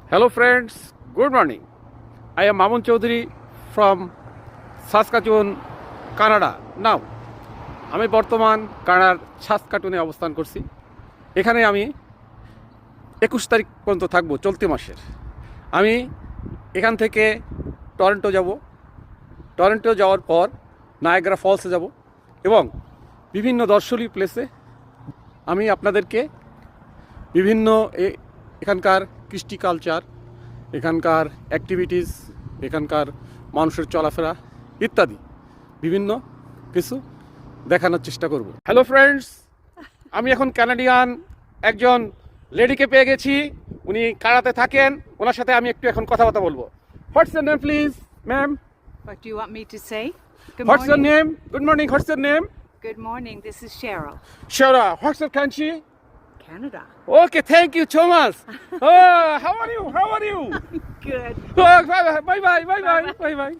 Hello friends, good morning. I am Mamun Chaudhary from Saskatoon, Canada. Now, আমি বর্তমান কানাডার সাসকাটুনে অবস্থান করছি। এখানে আমি 21 তারিখ পর্যন্ত থাকবো চলতি মাসের। আমি এখান থেকে টরন্টো যাব। টরন্টো যাওয়ার পর নায়াগ্রা ফলসে যাব এবং বিভিন্ন দর্শনীয় প্লেসে আমি আপনাদেরকে বিভিন্ন এখানকার কৃষ্টি কালচার, এখানকার অ্যাক্টিভিটিস, এখানকার মানুষের চলাফেরা ইত্যাদি বিভিন্ন কিছু দেখানোর চেষ্টা করব। হ্যালো ফ্রেন্ডস, আমি এখন কানাডিয়ান একজন লেডিকে পেয়ে গেছি। উনি কানাডাতে থাকেন। ওনার সাথে আমি একটু এখন কথাবার্তা বলবো। What's your name please, ma'am? What do you want me to say? Good what's your morning. Name? Good morning. What's your name? Good morning. This is Cheryl, Shara. What's your country? Canada. Okay, thank you, Thomas. Oh, how are you? How are you? Good. Oh, bye bye, bye bye, bye bye, bye bye.